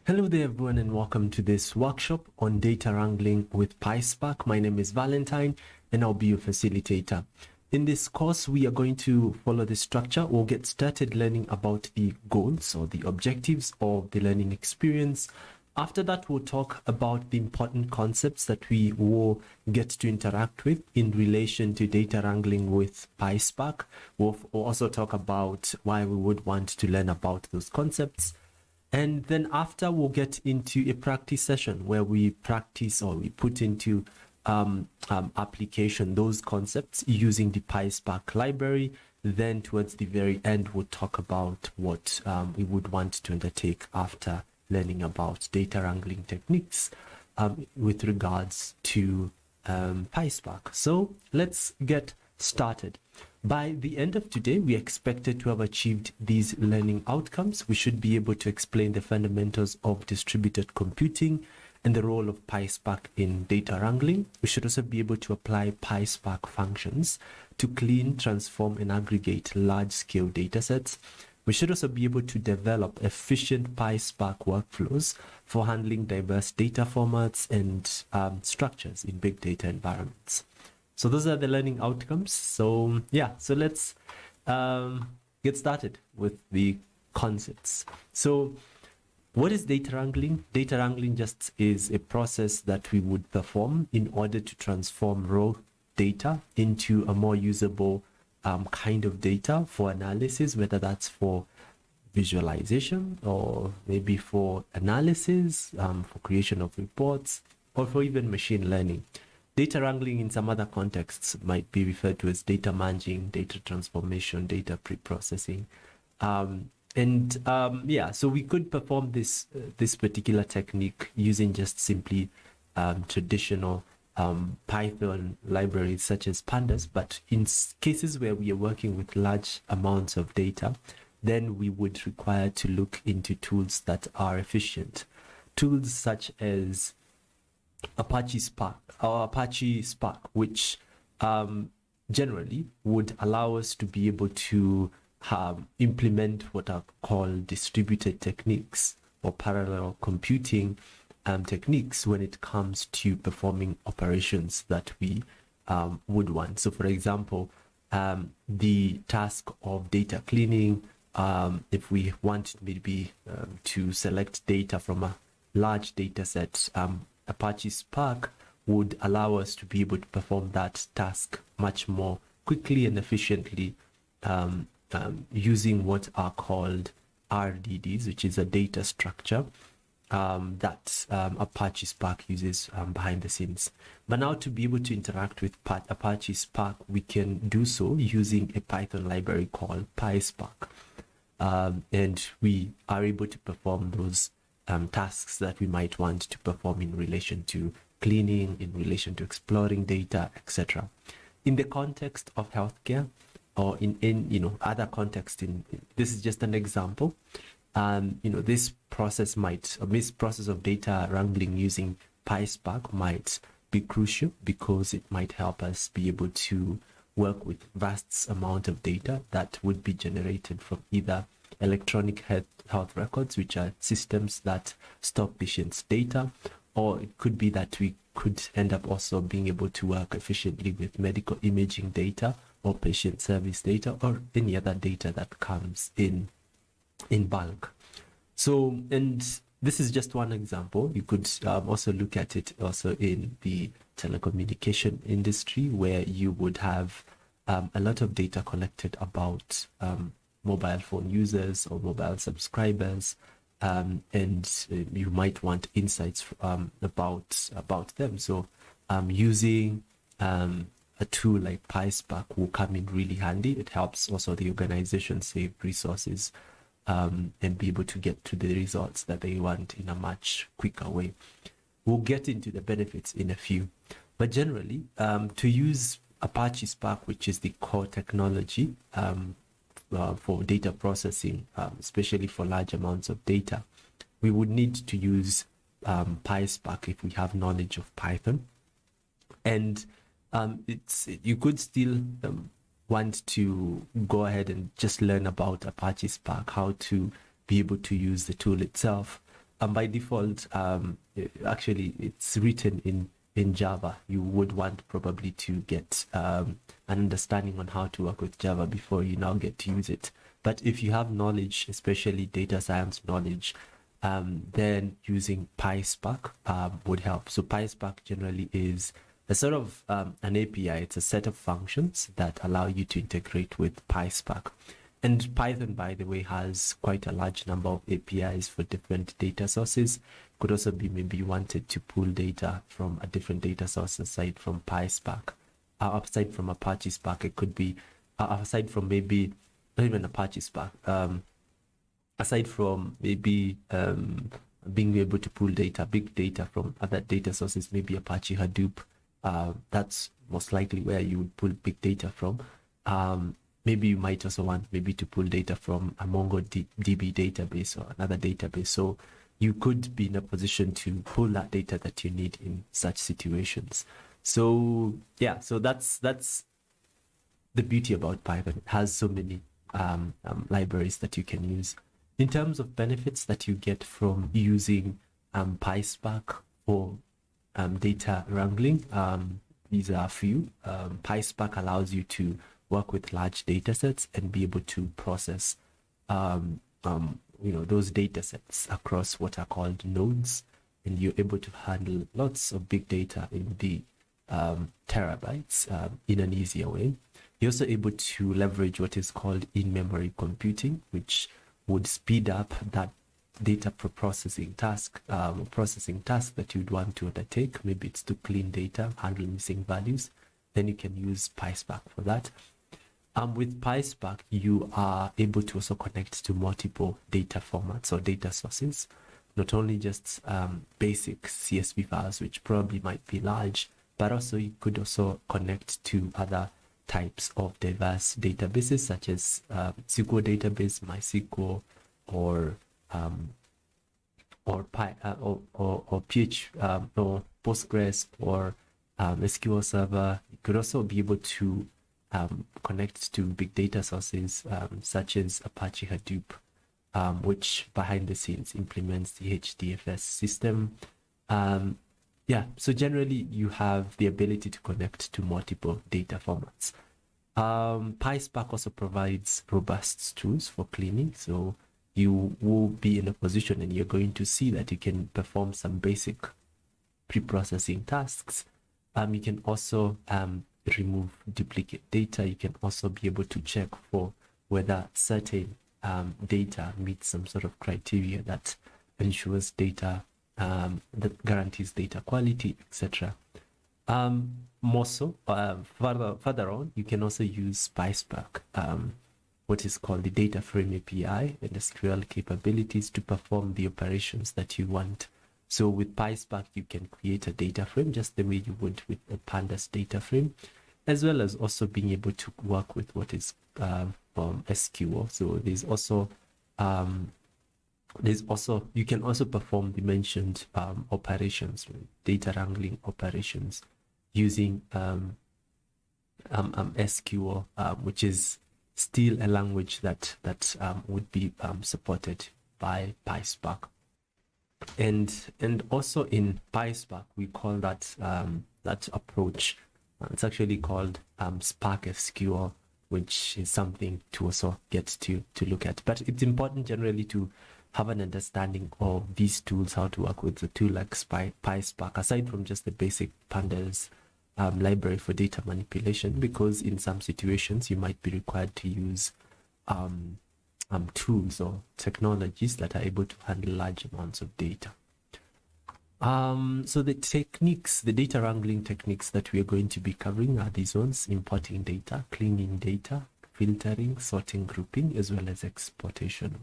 Hello there everyone and welcome to this workshop on data wrangling with PySpark. My name is Valentine and I'll be your facilitator. In this course, we are going to follow the structure. We'll get started learning about the goals or the objectives of the learning experience. After that, we'll talk about the important concepts that we will get to interact with in relation to data wrangling with PySpark. We'll also talk about why we would want to learn about those concepts. And then after, we'll get into a practice session where we practice or we put into application those concepts using the PySpark library. Then towards the very end, we'll talk about what we would want to undertake after learning about data wrangling techniques with regards to PySpark. So let's get started. By the end of today, we expected to have achieved these learning outcomes. We should be able to explain the fundamentals of distributed computing and the role of PySpark in data wrangling. We should also be able to apply PySpark functions to clean, transform, and aggregate large-scale datasets. We should also be able to develop efficient PySpark workflows for handling diverse data formats and structures in big data environments. So those are the learning outcomes. So let's get started with the concepts. So what is data wrangling? Data wrangling just is a process that we would perform in order to transform raw data into a more usable kind of data for analysis, whether that's for visualization or maybe for analysis, for creation of reports, or for even machine learning. Data wrangling in some other contexts might be referred to as data manging, data transformation, data pre-processing. So we could perform this particular technique using just simply traditional Python libraries such as pandas. But in cases where we are working with large amounts of data, then we would require to look into tools that are efficient. Tools such as Apache Spark, which generally would allow us to be able to implement what are called distributed techniques or parallel computing techniques when it comes to performing operations that we would want. So for example, the task of data cleaning, if we want maybe to select data from a large data set, Apache Spark would allow us to be able to perform that task much more quickly and efficiently using what are called RDDs, which is a data structure that Apache Spark uses behind the scenes. But now to be able to interact with Apache Spark, we can do so using a Python library called PySpark. And we are able to perform those tasks that we might want to perform in relation to cleaning, in relation to exploring data, etc. In the context of healthcare or in other contexts, this is just an example. This process of data wrangling using PySpark might be crucial because it might help us be able to work with vast amount of data that would be generated from either electronic health records, which are systems that store patients' data, or it could be that we could end up also being able to work efficiently with medical imaging data or patient service data or any other data that comes in bulk. So, and this is just one example. You could also look at it also in the telecommunication industry, where you would have a lot of data collected about mobile phone users or mobile subscribers, and you might want insights about them. So using a tool like PySpark will come in really handy. It helps also the organization save resources and be able to get to the results that they want in a much quicker way. We'll get into the benefits in a few, but generally to use Apache Spark, which is the core technology for data processing, especially for large amounts of data, we would need to use PySpark if we have knowledge of Python. And you could still want to go ahead and just learn about Apache Spark, how to be able to use the tool itself. by default, actually it's written in Java. You would want probably to get an understanding on how to work with Java before you now get to use it. But if you have knowledge, especially data science knowledge, then using PySpark would help. So PySpark generally is a sort of an API. It's a set of functions that allow you to integrate with PySpark. And Python, by the way, has quite a large number of APIs for different data sources. Could also be maybe you wanted to pull data from a different data source aside from PySpark, aside from Apache Spark. It could be aside from maybe not even Apache Spark. Aside from maybe being able to pull data, big data from other data sources, maybe Apache Hadoop. That's most likely where you would pull big data from. Maybe you might also want maybe to pull data from a MongoDB database or another database. So you could be in a position to pull that data that you need in such situations. So yeah, so that's the beauty about Python. It has so many libraries that you can use. In terms of benefits that you get from using PySpark for data wrangling, these are a few. PySpark allows you to work with large data sets and be able to process those data sets across what are called nodes, and you're able to handle lots of big data in the terabytes in an easier way. You're also able to leverage what is called in-memory computing, which would speed up that data processing task that you'd want to undertake. Maybe it's to clean data, handle missing values. Then you can use PySpark for that. With PySpark, you are able to also connect to multiple data formats or data sources, not only just basic CSV files, which probably might be large, but also you could also connect to other types of diverse databases, such as SQL database, MySQL, or Postgres, or SQL Server. You could also be able to connect to big data sources such as Apache Hadoop, which behind the scenes implements the HDFS system. So generally you have the ability to connect to multiple data formats. PySpark also provides robust tools for cleaning, so you will be in a position and you're going to see that you can perform some basic pre-processing tasks. You can also remove duplicate data. You can also be able to check for whether certain data meets some sort of criteria that ensures data, that guarantees data quality, etc. More so, further on, you can also use PySpark, what is called the data frame API and SQL capabilities to perform the operations that you want. So with PySpark, you can create a data frame just the way you would with a pandas data frame, as well as also being able to work with what is SQL. So you can also perform the mentioned operations, data wrangling operations, using SQL, which is still a language that would be supported by PySpark. And also in PySpark, we call that approach, it's actually called Spark SQL, which is something to also get to look at. But it's important generally to have an understanding of these tools, how to work with a tool like PySpark, aside from just the basic pandas library for data manipulation, because in some situations you might be required to use tools or technologies that are able to handle large amounts of data. So the techniques, the data wrangling techniques that we are going to be covering are these ones: importing data, cleaning data, filtering, sorting, grouping, as well as exportation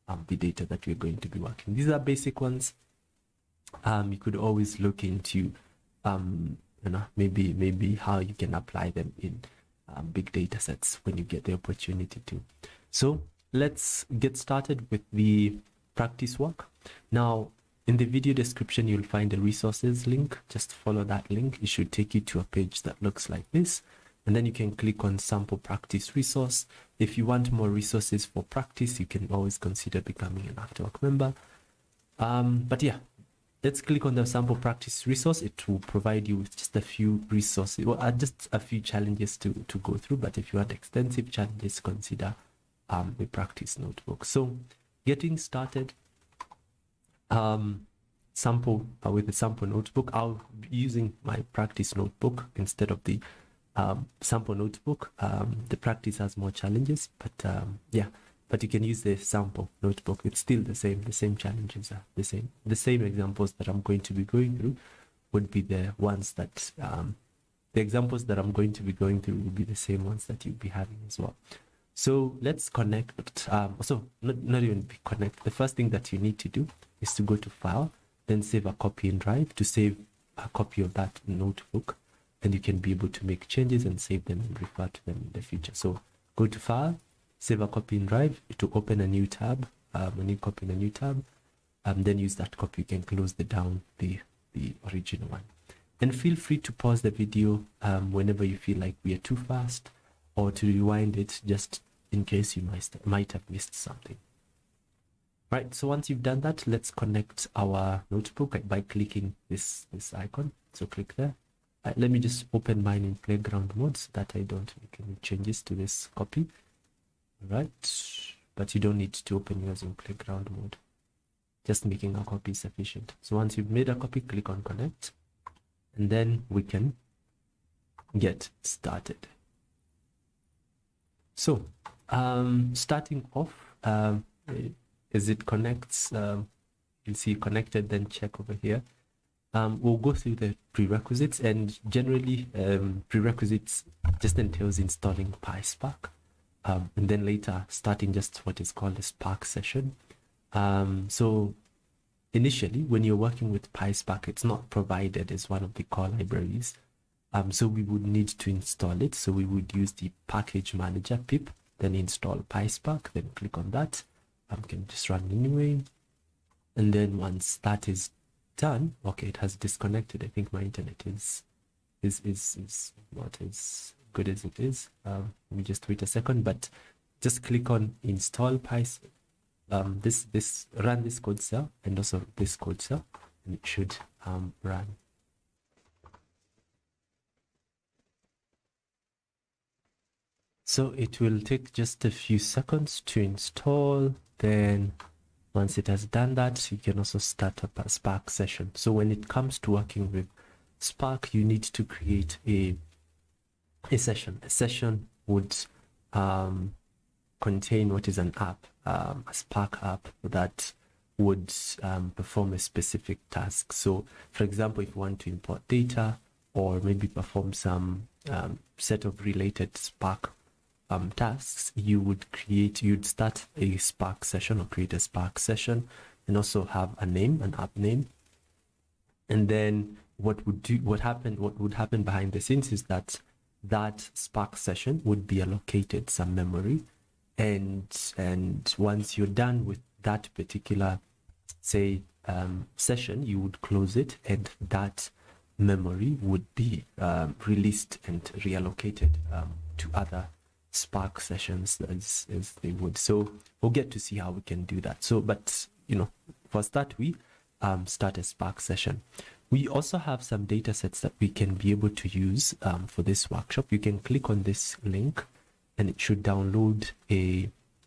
of the data that we're going to be working. These are basic ones. You could always look into maybe how you can apply them in big data sets when you get the opportunity to. So let's get started with the practice work. Now, in the video description, you'll find a resources link. Just follow that link. It should take you to a page that looks like this. And then you can click on sample practice resource. If you want more resources for practice, you can always consider becoming an Afterwork member. But yeah, let's click on the sample practice resource. It will provide you with just a few resources, well, just a few challenges to go through. But if you want extensive challenges, consider the practice notebook. So getting started, sample with the sample notebook. I'll be using my practice notebook instead of the sample notebook. The practice has more challenges, but yeah, but you can use the sample notebook. It's still the same challenges are the same examples that I'm going to be going through would be the ones that the examples that I'm going to be going through will be the same ones that you'll be having as well. So let's connect. So not even connect. The first thing that you need to do is to go to File, then save a copy in Drive to save a copy of that notebook, and you can be able to make changes and save them and refer to them in the future. So go to File, save a copy in Drive to open a new tab, a new copy in a new tab, then use that copy. You can close down the original one. And feel free to pause the video whenever you feel like we are too fast, or to rewind it just in case you might have missed something. Right, so once you've done that, let's connect our notebook by clicking this icon. So click there. Let me just open mine in playground mode so that I don't make any changes to this copy. Right, but you don't need to open yours in playground mode. Just making a copy is sufficient. So once you've made a copy, click on connect, and then we can get started. So starting off, as it connects, you'll see connected, then check over here. We'll go through the prerequisites, and generally prerequisites just entails installing PySpark, and then later starting just what is called a Spark session. So initially, when you're working with PySpark, it's not provided as one of the core libraries. So we would need to install it. So we would use the package manager pip, then install PySpark, then click on that. Can just run anyway. And then once that is done, okay, it has disconnected. I think my internet is not as good as it is. Let me just wait a second, but just click on install PySpark. Run this code cell and also this code cell, and it should run. So it will take just a few seconds to install. Then once it has done that, you can also start up a Spark session. So when it comes to working with Spark, you need to create a session. A session would contain what is an app, a Spark app that would perform a specific task. So for example, if you want to import data or maybe perform some set of related Spark tasks, you'd start a Spark session or create a Spark session, and also have a name, an app name. And then what would happen behind the scenes is that Spark session would be allocated some memory, and once you're done with that particular, say, session, you would close it, and that memory would be released and reallocated to other Spark sessions as they would. So we'll get to see how we can do that. So, but for start, we start a Spark session. We also have some data sets that we can be able to use for this workshop. You can click on this link, and it should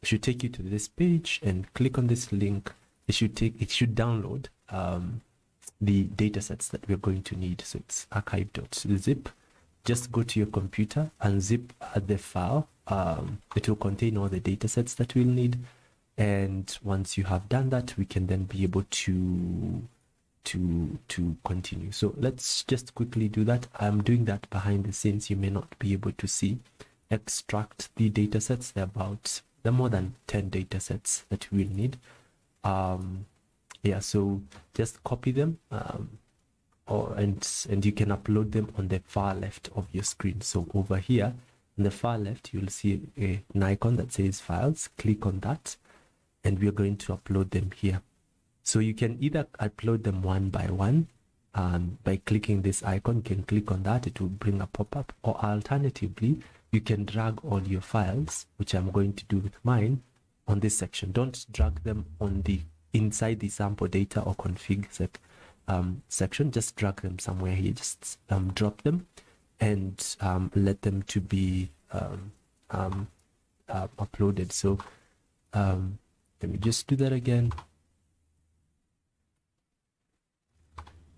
should take you to this page, and click on this link. It should download the data sets that we're going to need. So it's archive.zip. Just go to your computer and zip the file. It will contain all the data sets that we'll need. And once you have done that, we can then be able to continue. So let's just quickly do that. I'm doing that behind the scenes. You may not be able to see. Extract the data sets. There are more than 10 data sets that we'll need. Yeah, so just copy them. And you can upload them on the far left of your screen. So over here on the far left, you'll see an icon that says files. Click on that, and we're going to upload them here. So you can either upload them one by one by clicking this icon. You can click on that, it will bring a pop-up, or alternatively you can drag all your files, which I'm going to do with mine, on this section. Don't drag them on the inside the sample data or config section, just drag them somewhere here, just drop them and let them to be uploaded. So let me just do that again.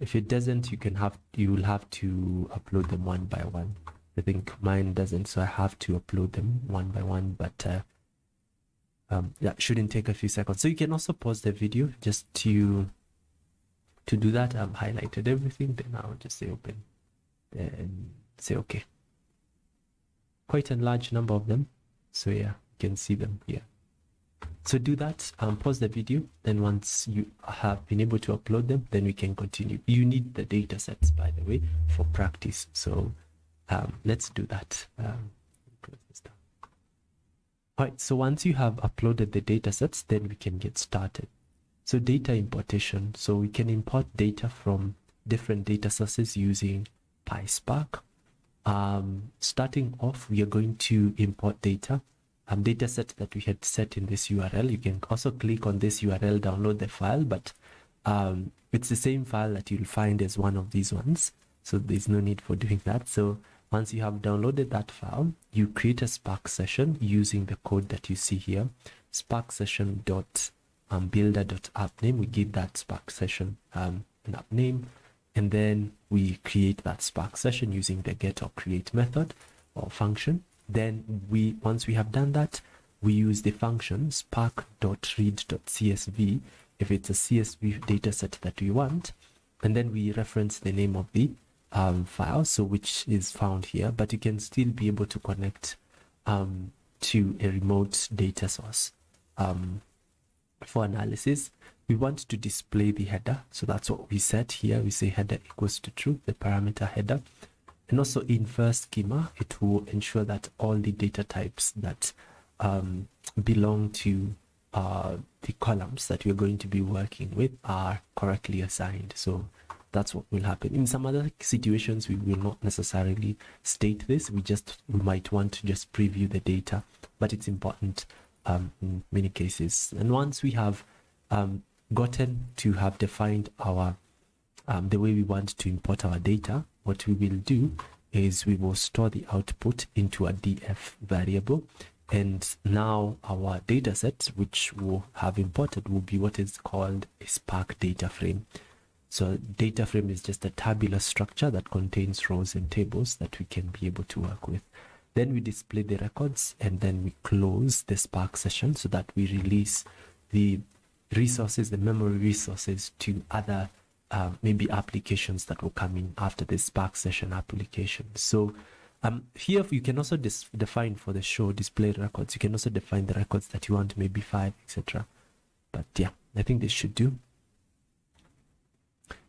If it doesn't, you will have to upload them one by one. I think mine doesn't, so I have to upload them one by one, but yeah, shouldn't take a few seconds. So you can also pause the video just to do that. I've highlighted everything, then I'll just say open and say okay. Quite a large number of them, so yeah, you can see them here. So do that, pause the video, then once you have been able to upload them, then we can continue. You need the data sets, by the way, for practice. So let's do that. Close this down. All right, so once you have uploaded the data sets, then we can get started. So data importation. So we can import data from different data sources using PySpark. Starting off, we are going to import data set that we had set in this URL. You can also click on this URL, download the file, but it's the same file that you'll find as one of these ones, so there's no need for doing that. So once you have downloaded that file, you create a Spark session using the code that you see here, spark session dot builder.app name. We give that Spark session an app name, and then we create that Spark session using the get or create method or function. Then once we have done that, we use the function spark.read.csv if it's a CSV dataset that we want, and then we reference the name of the file, so which is found here, but you can still be able to connect to a remote data source. For analysis, we want to display the header, so that's what we set here. We say header equals to true, the parameter header. And also infer schema, it will ensure that all the data types that belong to the columns that we're going to be working with are correctly assigned. So that's what will happen. In some other situations, we will not necessarily state this. We might want to just preview the data, but it's important in many cases. And once we have gotten to have defined our the way we want to import our data, what we will do is we will store the output into a df variable, and now our data set which we'll have imported will be what is called a Spark data frame. So data frame is just a tabular structure that contains rows and tables that we can be able to work with. Then we display the records, and then we close the Spark session so that we release the resources, the memory resources, to other maybe applications that will come in after the Spark session application. So here you can also define for the show display records. You can also define the records that you want, maybe 5, etc. But yeah, I think this should do.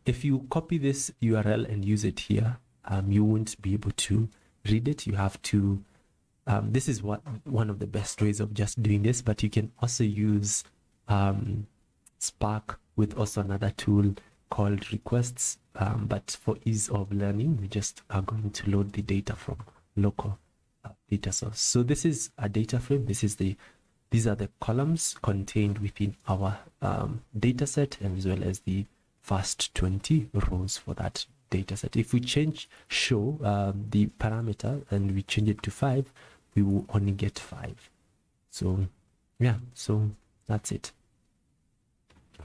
If you copy this URL and use it here, you won't be able to read it. You have to this is one of the best ways of just doing this, but you can also use Spark with also another tool called requests, but for ease of learning, we just are going to load the data from local data source. So this is a data frame. These are the columns contained within our data set, as well as the first 20 rows for that data set. If we show the parameter and we change it to 5, we will only get 5. So yeah, so that's it.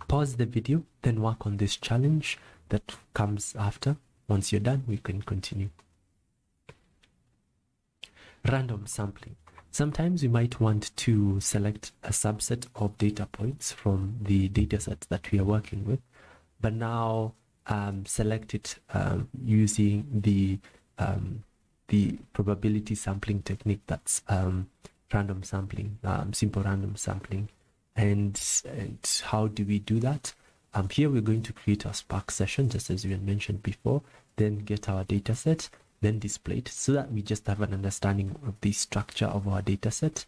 Pause the video, then work on this challenge that comes after. Once you're done, we can continue. Random sampling. Sometimes we might want to select a subset of data points from the data set that we are working with, but now select it using the probability sampling technique, that's random sampling, simple random sampling. And how do we do that? Here we're going to create a Spark session, just as we had mentioned before, then get our data set, then display it, so that we just have an understanding of the structure of our data set.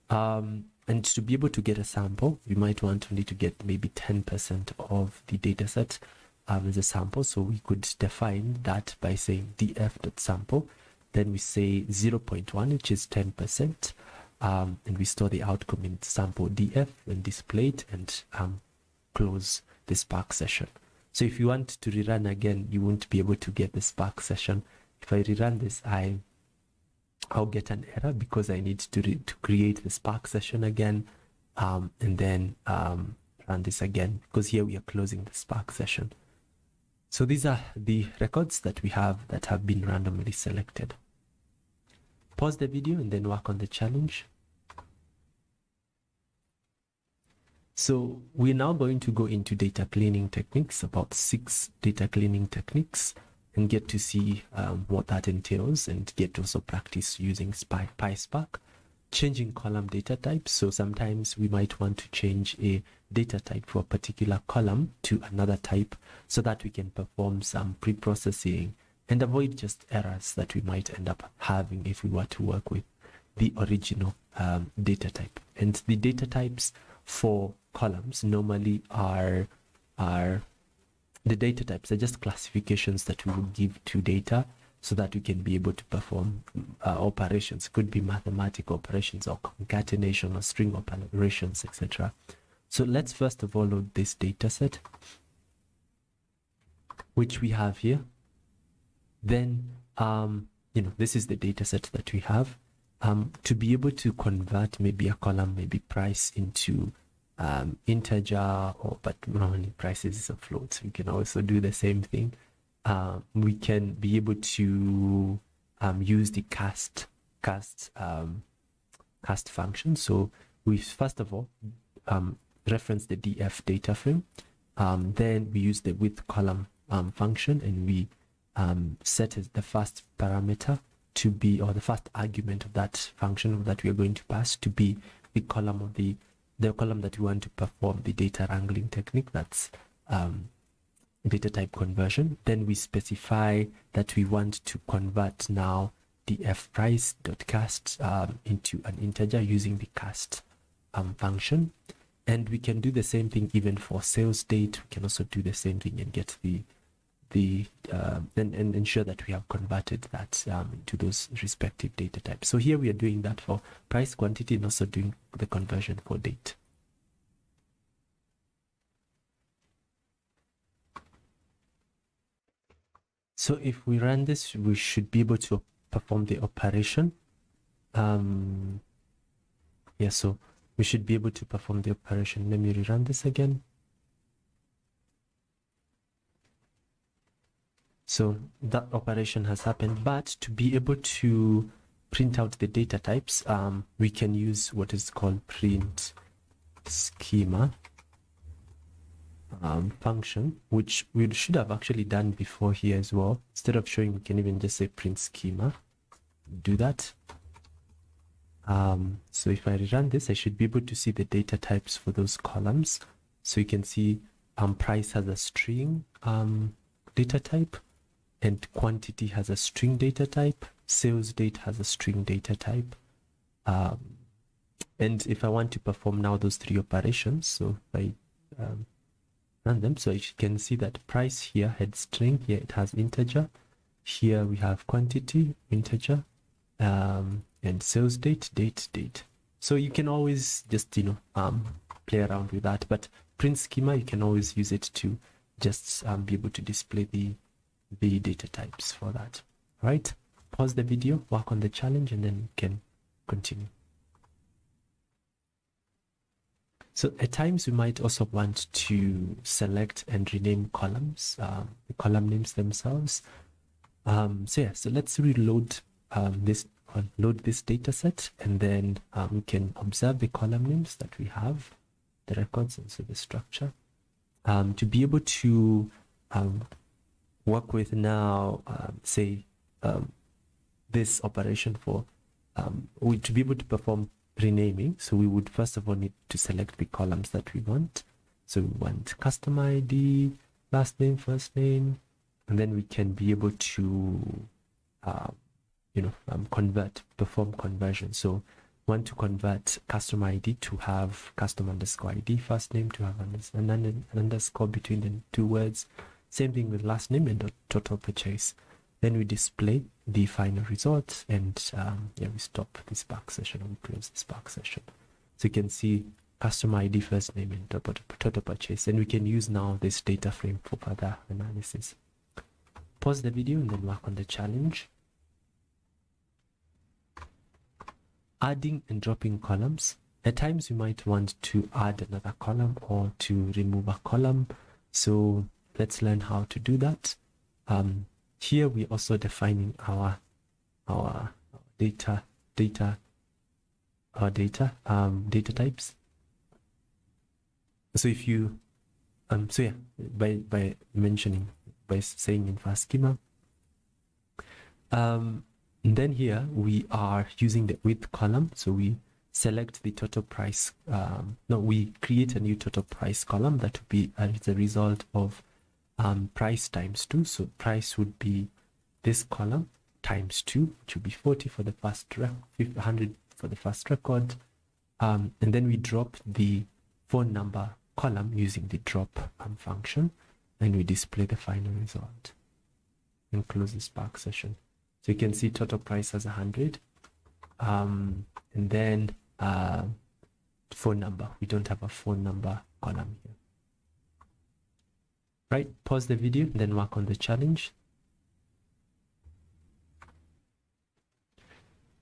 And to be able to get a sample, we might want only to get maybe 10% of the data set as a sample. So we could define that by saying df.sample, then we say 0.1, which is 10%. And we store the outcome in sample df and display it, and close the Spark session. So if you want to rerun again, you won't be able to get the Spark session. If I rerun this, I'll get an error because I need to create the Spark session again, and then run this again, because here we are closing the Spark session. So these are the records that we have that have been randomly selected. Pause the video and then work on the challenge. So we're now going to go into data cleaning techniques, about 6 data cleaning techniques, and get to see what that entails, and get to also practice using PySpark, changing column data types. So sometimes we might want to change a data type for a particular column to another type so that we can perform some pre-processing and avoid just errors that we might end up having if we were to work with the original data type. And the data types for columns normally are the data types are just classifications that we would give to data so that we can be able to perform operations. Could be mathematical operations or concatenation or string operations, etc. So let's first of all load this data set, which we have here. Then this is the data set that we have. To be able to convert maybe a column, maybe price, into integer, but normally price is a float, so you can also do the same thing. We can be able to use the cast function. So we first of all reference the df data frame, then we use the with column function, and we set as the first parameter to be, or the first argument of that function that we are going to pass to be the column of the column that we want to perform the data wrangling technique, that's data type conversion. Then we specify that we want to convert now the fprice.cast into an integer using the cast function. And we can do the same thing even for sales date. We can also do the same thing and get and ensure that we have converted that into those respective data types. So here we are doing that for price, quantity, and also doing the conversion for date. So if we run this, we should be able to perform the operation. So we should be able to perform the operation. Let me rerun this again. So that operation has happened, but to be able to print out the data types, we can use what is called print schema function, which we should have actually done before here as well. Instead of showing, we can even just say print schema. Do that. So if I rerun this, I should be able to see the data types for those columns. So you can see price has a string data type, and quantity has a string data type, sales date has a string data type. And if I want to perform now those 3 operations, so if I run them, so you can see that price here had string, here it has integer, here we have quantity, integer, and sales date, date. So you can always just play around with that, but print schema, you can always use it to just be able to display the data types for that. All right, pause the video, work on the challenge, and then you can continue. So at times we might also want to select and rename columns, the column names themselves. So let's reload load this data set, and then we can observe the column names that we have, the records, and so the structure. To be able to work with now, this operation for, to be able to perform renaming, so we would first of all need to select the columns that we want. So we want customer ID, last name, first name, and then we can be able to perform conversion. So want to convert customer ID to have customer underscore ID, first name to have an underscore between the 2 words. Same thing with last name and total purchase. Then we display the final result, and we stop the Spark session, and we close the Spark session. So you can see customer ID, first name, and total purchase. And we can use now this data frame for further analysis. Pause the video and then work on the challenge. Adding and dropping columns. At times you might want to add another column or to remove a column. So let's learn how to do that. Here we're also defining our data types. So if you by saying in fast schema, then here we are using the width column. So we select the total price. We create a new total price column that would be as a result of price times 2. So price would be this column times 2, which would be 40 for the first 100 for the first record. And then we drop the phone number column using the drop function, and we display the final result and close the Spark session. So you can see total price as 100, and then phone number. We don't have a phone number column here. Right, pause the video, then work on the challenge.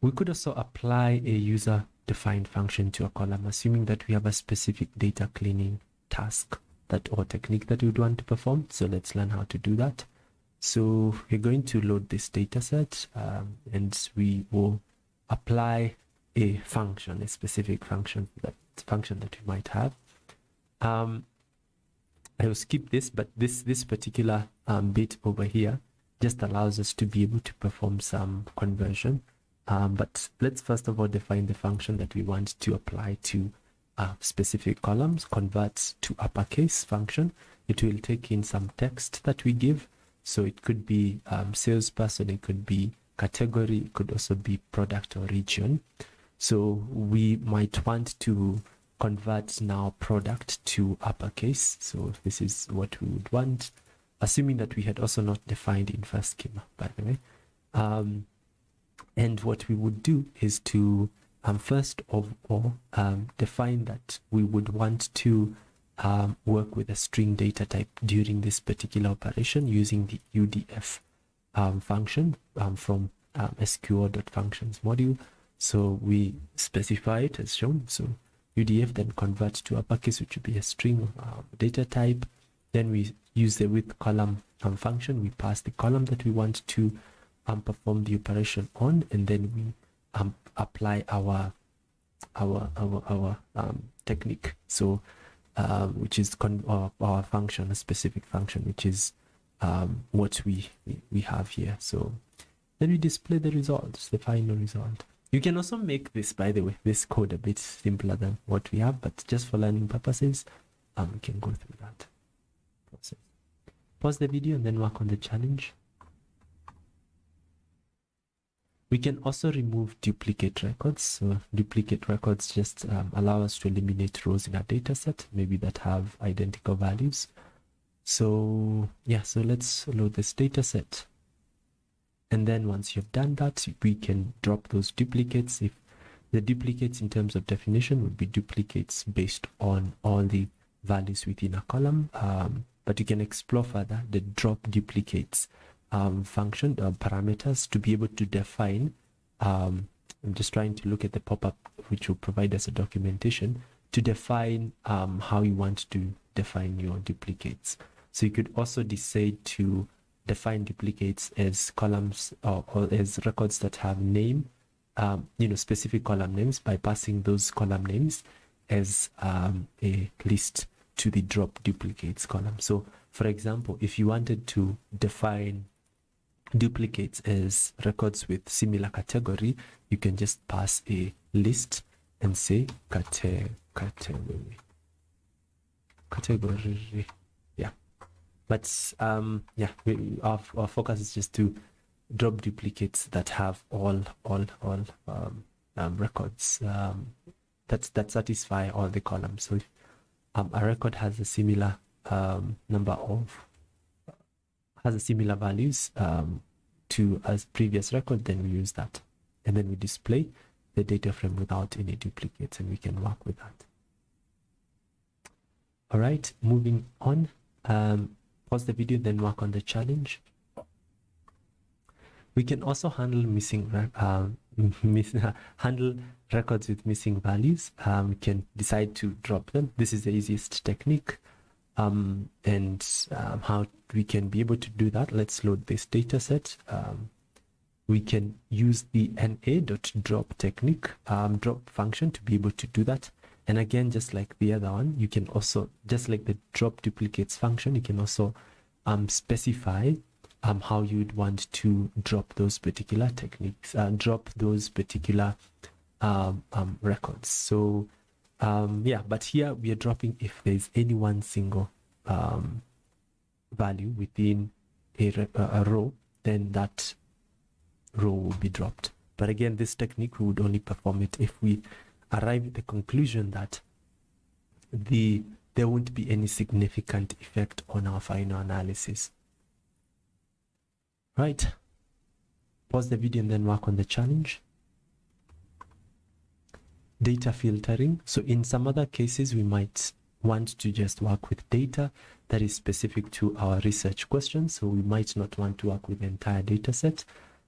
We could also apply a user-defined function to a column, assuming that we have a specific data cleaning task or technique that we would want to perform. So let's learn how to do that. So we're going to load this data set, and we will apply a function, a specific function, that we might have. I will skip this, but this particular bit over here just allows us to be able to perform some conversion. But let's first of all define the function that we want to apply to specific columns. Converts to uppercase function. It will take in some text that we give. So it could be salesperson, it could be category, it could also be product or region. So we might want to convert now product to uppercase. So this is what we would want, assuming that we had also not defined in first schema, by the way. And what we would do is to first of all define that we would want to work with a string data type during this particular operation using the UDF function from SQL.functions module. So we specify it as shown. So UDF then converts to uppercase, which would be a string data type. Then we use the with column function. We pass the column that we want to perform the operation on, and then we apply our technique. So which is our function, a specific function, which is what we have here. So then we display the results, the final result. You can also make this, by the way, this code a bit simpler than what we have, but just for learning purposes, we can go through that process. Pause the video and then work on the challenge. We can also remove duplicate records. So duplicate records just allow us to eliminate rows in our data set, maybe that have identical values. So yeah, so let's load this data set. And then once you've done that, we can drop those duplicates. If the duplicates in terms of definition would be duplicates based on all the values within a column. But you can explore further the drop duplicates function parameters to be able to define. I'm just trying to look at the pop-up which will provide us a documentation to define how you want to define your duplicates. So you could also decide to define duplicates as columns or as records that have name, specific column names, by passing those column names as a list to the drop duplicates column. So for example, if you wanted to define duplicates as records with similar category, you can just pass a list and say category. Yeah, but our focus is just to drop duplicates that have all records that satisfy all the columns. So if a record has a similar similar values to as previous record, then we use that, and then we display the data frame without any duplicates, and we can work with that. All right, moving on. Pause the video, then work on the challenge. We can also handle handle records with missing values. We can decide to drop them. This is the easiest technique. How we can be able to do that, let's load this data set. We can use the na.drop technique, drop function, to be able to do that. And again, just like the other one, you can also, just like the drop duplicates function, you can also specify how you'd want to drop those particular techniques, drop those particular records. So yeah, but here we are dropping if there's any one single value within a row, then that row will be dropped. But again, this technique, we would only perform it if we arrive at the conclusion that there won't be any significant effect on our final analysis. Right, pause the video and then work on the challenge. Data filtering. So in some other cases, we might want to just work with data that is specific to our research questions. So we might not want to work with the entire data set.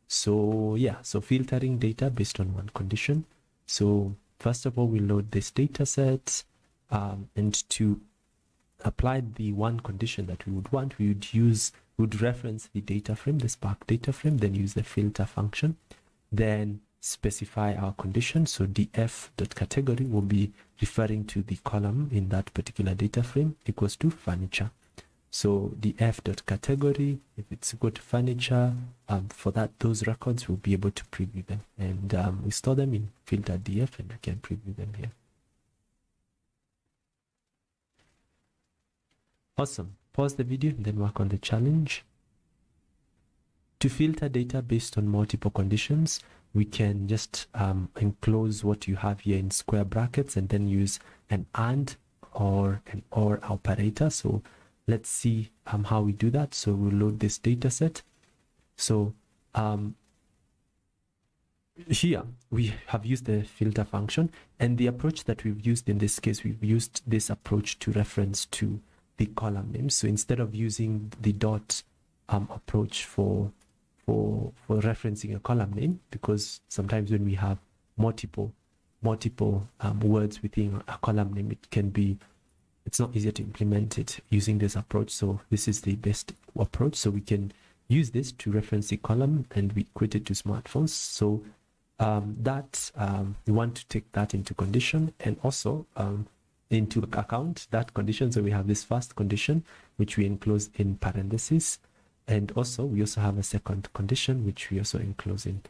So yeah, so filtering data based on one condition. So first of all, we load this data set, and to apply the one condition that we would want, we would reference the data frame, the Spark data frame, then use the filter function, then specify our condition. So df.category will be referring to the column in that particular data frame equals to furniture. So df.category, if it's equal to furniture, for that, those records will be able to preview them, and we store them in filter df, and we can preview them here. Awesome. Pause the video and then work on the challenge. To filter data based on multiple conditions, we can just enclose what you have here in square brackets and then use an AND or an OR operator. So let's see how we do that. So we'll load this data set. So here we have used the filter function, and the approach that we've used in this case, we've used this approach to reference to the column name. So instead of using the dot approach for referencing a column name, because sometimes when we have multiple words within a column name, it's not easier to implement it using this approach. So this is the best approach. So we can use this to reference the column, and we equate it to smartphones. So we want to take that into condition, and also into account that condition. So we have this first condition, which we enclose in parentheses, and also we also have a second condition, which we also enclose in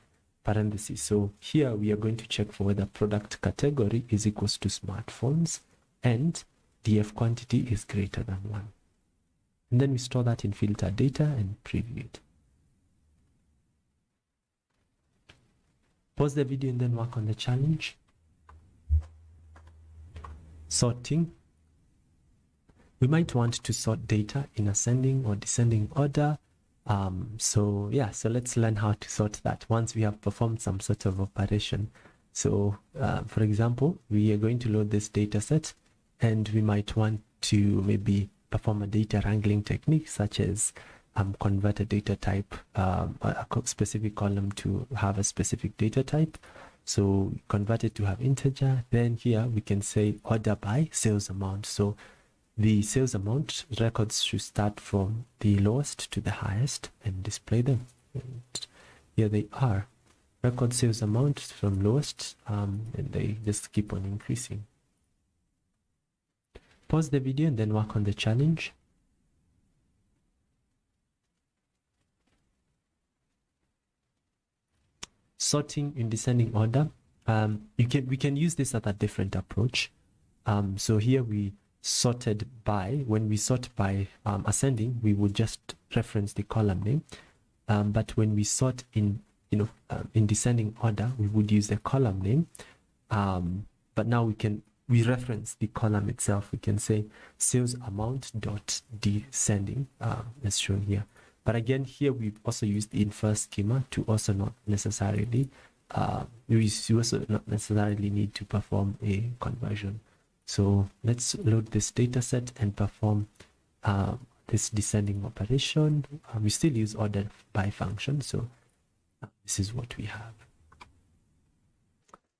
parentheses. So here we are going to check for whether product category is equals to smartphones and df quantity is greater than 1. And then we store that in filter data and preview it. Pause the video and then work on the challenge. Sorting. We might want to sort data in ascending or descending order. So let's learn how to sort that once we have performed some sort of operation. So for example, we are going to load this data set, and we might want to maybe perform a data wrangling technique, such as convert a data type, a specific column to have a specific data type. So convert it to have integer. Then here we can say order by sales amount. So the sales amount records should start from the lowest to the highest and display them. And here they are. Record sales amount from lowest, and they just keep on increasing. Pause the video and then work on the challenge. Sorting in descending order. We can use this as a different approach. So here we sorted by, when we sort by ascending, we would just reference the column name. But when we sort in descending order, we would use the column name. But now we reference the column itself. We can say sales amount dot descending, as shown here. But again, here we've also used the infer schema to also not necessarily need to perform a conversion. So let's load this data set and perform this descending operation. We still use order by function, so this is what we have.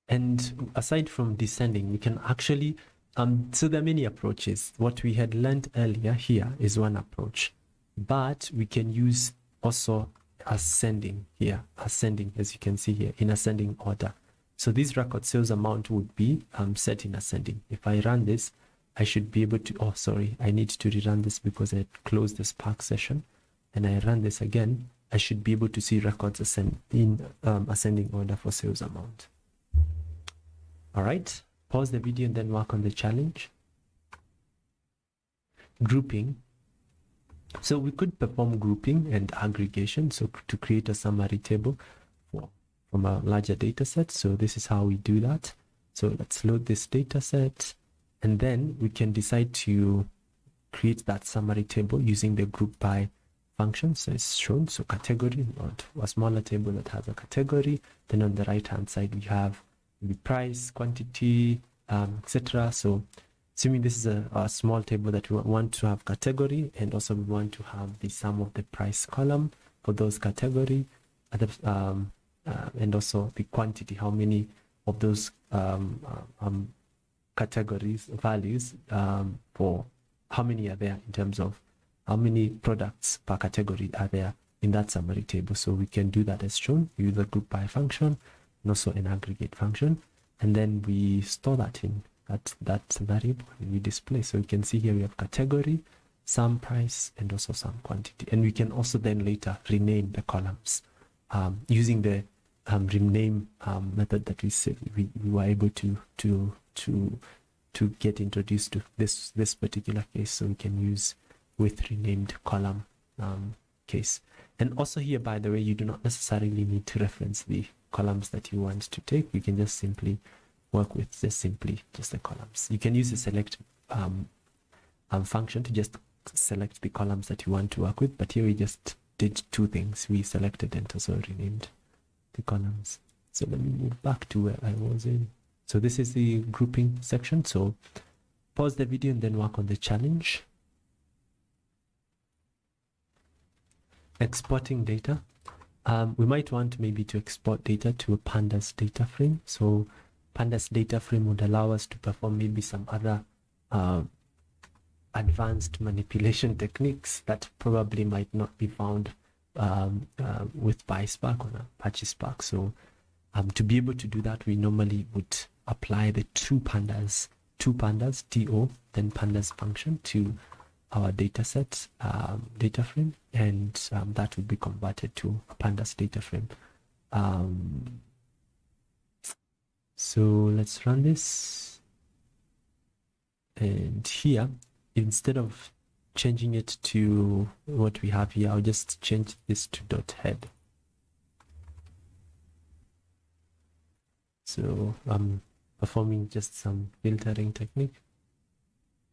And aside from descending, we can actually so there are many approaches. What we had learned earlier here is one approach, but we can use also ascending here, ascending, as you can see here, in ascending order. So this record sales amount would be set in ascending. If I run this, I should be able to, oh, sorry, I need to rerun this because I closed the Spark session, and I run this again. I should be able to see records in ascending order for sales amount. All right, pause the video and then work on the challenge. Grouping. So we could perform grouping and aggregation, so to create a summary table from a larger data set. So this is how we do that. So let's load this data set, and then we can decide to create that summary table using the group by function. So it's shown, so category, or a smaller table that has a category. Then on the right hand side we have the price, quantity, etc. So assuming this is a small table that we want to have category, and also we want to have the sum of the price column for those category, and also the quantity, how many of those categories values for how many are there in terms of how many products per category are there in that summary table. So we can do that as shown. We use the group by function and also an aggregate function, and then we store that in that variable and we display. So you can see here we have category, sum price, and also sum quantity, and we can also then later rename the columns using the rename method that we were able to get introduced to this particular case. So we can use with renamed column case. And also here, by the way, you do not necessarily need to reference the columns that you want to take. You can just simply work with just the columns. You can use the select function to just select the columns that you want to work with, but here we just did two things. We selected and also renamed the columns. So let me move back to where I was in. So this is the grouping section. So pause the video and then work on the challenge. Exporting data. We might want maybe to export data to a pandas data frame. So pandas data frame would allow us to perform maybe some other advanced manipulation techniques that probably might not be found with PySpark or PySpark. So to be able to do that, we normally would apply the two pandas to then pandas function to our data set data frame, and that would be converted to a pandas data frame. So let's run this, and here, instead of changing it to what we have here, I'll just change this to .head. So I'm performing just some filtering technique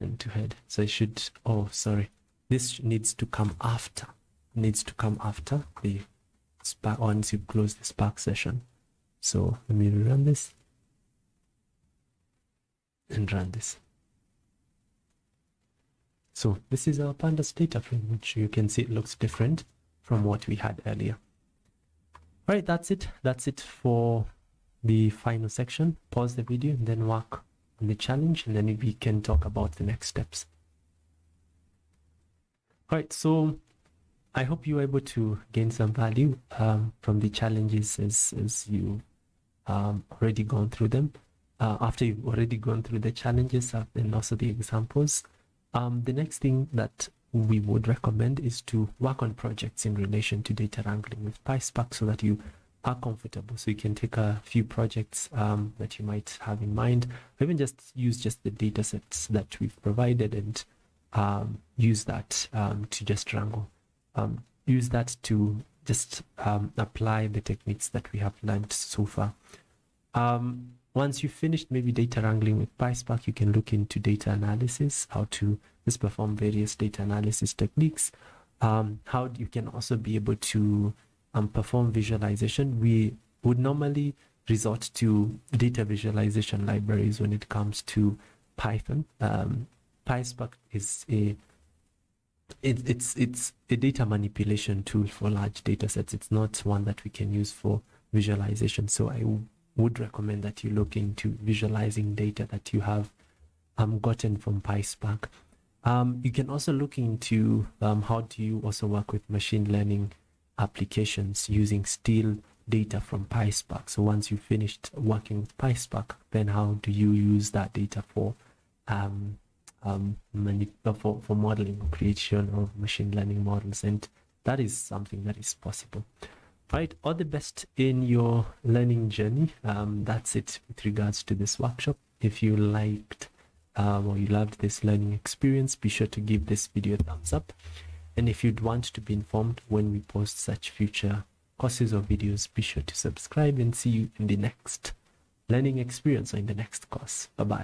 and to head. So it should, oh sorry, this needs to come after the Spark, once you close the Spark session. So let me run this and run this. So this is our pandas data frame, which you can see it looks different from what we had earlier. All right, that's it for the final section. Pause the video and then work on the challenge, and then we can talk about the next steps. All right, so I hope you were able to gain some value from the challenges as you already gone through them. After you've already gone through the challenges and also the examples, the next thing that we would recommend is to work on projects in relation to data wrangling with PySpark, so that you are comfortable. So you can take a few projects that you might have in mind, or even just use just the data sets that we've provided and use that to just wrangle. Use that to just apply the techniques that we have learned so far. Once you've finished maybe data wrangling with PySpark, you can look into data analysis, how to just perform various data analysis techniques, how you can also be able to perform visualization. We would normally resort to data visualization libraries when it comes to Python. PySpark is it's a data manipulation tool for large data sets. It's not one that we can use for visualization. So I would recommend that you look into visualizing data that you have gotten from PySpark. You can also look into how do you also work with machine learning applications using still data from PySpark. So once you've finished working with PySpark, then how do you use that data for modeling or creation of machine learning models? And that is something that is possible. Right, all the best in your learning journey. That's it with regards to this workshop. If you liked or you loved this learning experience, be sure to give this video a thumbs up. And if you'd want to be informed when we post such future courses or videos, be sure to subscribe, and see you in the next learning experience or in the next course. Bye-bye.